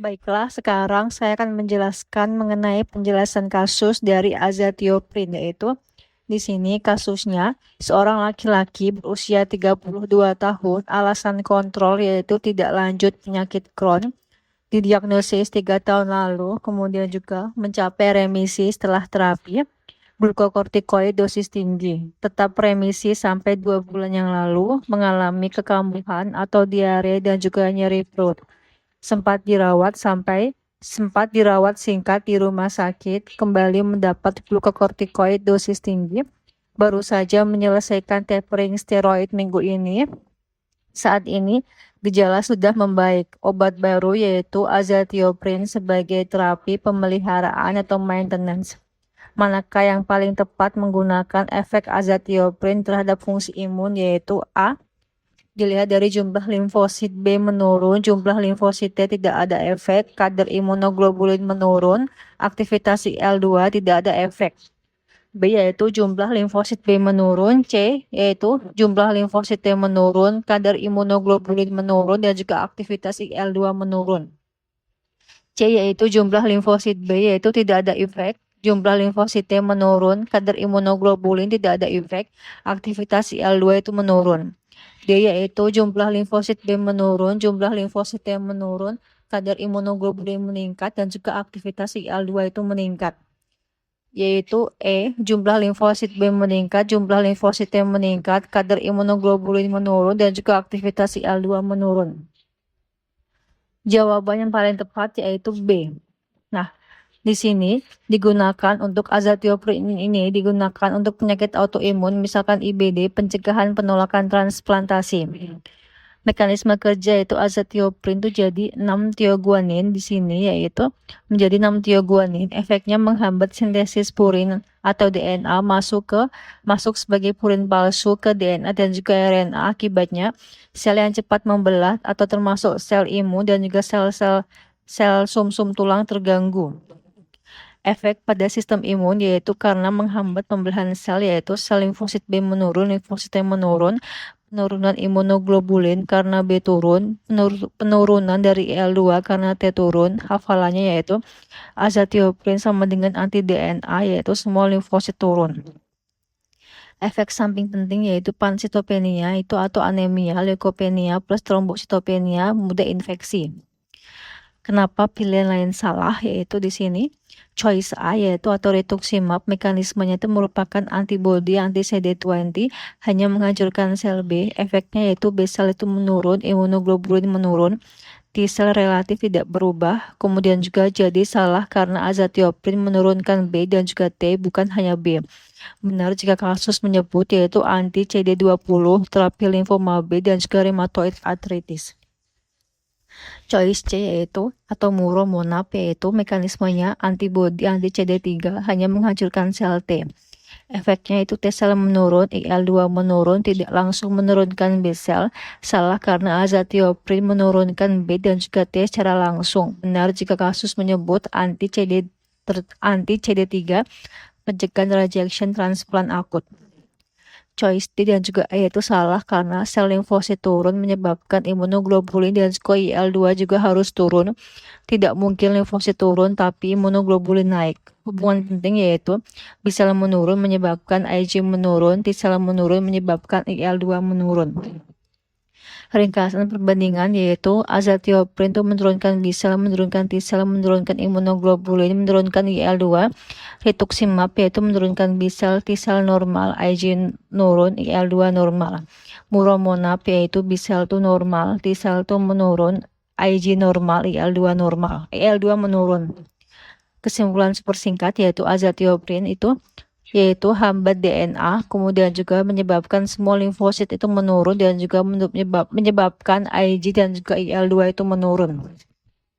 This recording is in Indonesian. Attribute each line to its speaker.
Speaker 1: Baiklah, sekarang saya akan menjelaskan mengenai penjelasan kasus dari azathioprine, yaitu di sini kasusnya seorang laki-laki berusia 32 tahun, alasan kontrol yaitu tidak lanjut penyakit Crohn, didiagnosis 3 tahun lalu, kemudian juga mencapai remisi setelah terapi glukokortikoid dosis tinggi, tetap remisi sampai 2 bulan yang lalu, mengalami kekambuhan atau diare dan juga nyeri perut. Sempat dirawat singkat di rumah sakit, kembali mendapat glukokortikoid dosis tinggi, baru saja menyelesaikan tapering steroid minggu ini. Saat ini, gejala sudah membaik. Obat baru yaitu azathioprine sebagai terapi pemeliharaan atau maintenance. Manakah yang paling tepat menggunakan efek azathioprine terhadap fungsi imun, yaitu A. Dilihat dari jumlah limfosit B menurun, jumlah limfosit T tidak ada efek, kadar imunoglobulin menurun, aktivitas IL-2 tidak ada efek. B yaitu jumlah limfosit B menurun, C yaitu jumlah limfosit T menurun, kadar imunoglobulin menurun, dan juga aktivitas IL-2 menurun. C yaitu jumlah limfosit B yaitu tidak ada efek, jumlah limfosit T menurun, kadar imunoglobulin tidak ada efek, aktivitas IL-2 itu menurun. D yaitu jumlah limfosit B menurun, jumlah limfosit T menurun, kadar imunoglobulin meningkat, dan juga aktivitas IL-2 itu meningkat. Yaitu E, jumlah limfosit B meningkat, jumlah limfosit T meningkat, kadar imunoglobulin menurun, dan juga aktivitas IL-2 menurun. Jawaban yang paling tepat yaitu B. Nah, di sini digunakan untuk azathioprine ini digunakan untuk penyakit autoimun, misalkan IBD, pencegahan penolakan transplantasi. Mekanisme kerja itu azathioprine itu jadi 6-thioguanin di sini, yaitu menjadi 6-thioguanin. Efeknya menghambat sintesis purin atau DNA masuk sebagai purin palsu ke DNA dan juga RNA. Akibatnya sel yang cepat membelah atau termasuk sel imun dan juga sel sumsum tulang terganggu. Efek pada sistem imun yaitu karena menghambat pembelahan sel, yaitu sel limfosit B menurun, limfosit T menurun, penurunan imunoglobulin karena B turun, penurunan dari IL-2 karena T turun. Hafalannya yaitu azathioprine sama dengan anti-DNA, yaitu semua limfosit turun. Efek samping penting yaitu pansitopenia itu atau anemia, leukopenia plus trombositopenia, mudah infeksi. Kenapa pilihan lain salah? Yaitu di sini choice A yaitu atau rituximab, mekanismenya itu merupakan antibodi anti CD20, hanya menghancurkan sel B. Efeknya yaitu B sel itu menurun, imunoglobulin menurun, T sel relatif tidak berubah. Kemudian juga jadi salah karena azathioprine menurunkan B dan juga T, bukan hanya B. Benar jika kasus menyebut yaitu anti CD20, terapi limfoma B dan juga rheumatoid arthritis. Choice C yaitu atau muromonab, yaitu mekanismenya antibodi anti CD3, hanya menghancurkan sel T. Efeknya itu T sel menurun, IL-2 menurun, tidak langsung menurunkan B sel. Salah karena azathioprine menurunkan B dan juga T secara langsung. Benar jika kasus menyebut anti CD3, pencegahan rejection transplant akut. Choice D dan juga E itu salah karena sel limfosit turun menyebabkan imunoglobulin dan juga IL-2 juga harus turun. Tidak mungkin limfosit turun tapi imunoglobulin naik. Hubungan penting yaitu B sel menurun menyebabkan IgG menurun, T sel menurun menyebabkan IL-2 menurun. Ringkasan perbandingan yaitu azathioprine itu menurunkan B sel, menurunkan T sel, menurunkan imunoglobulin, menurunkan IL-2. Rituximab yaitu menurunkan B sel, T sel normal, IgG nurun, IL-2 normal. Muromonab yaitu B sel itu normal, T sel itu menurun, IgG normal, IL-2 normal, IL-2 menurun. Kesimpulan super singkat yaitu azathioprine itu yaitu hambat DNA, kemudian juga menyebabkan semua limfosit itu menurun dan juga menyebabkan IgG dan juga IL-2 itu menurun.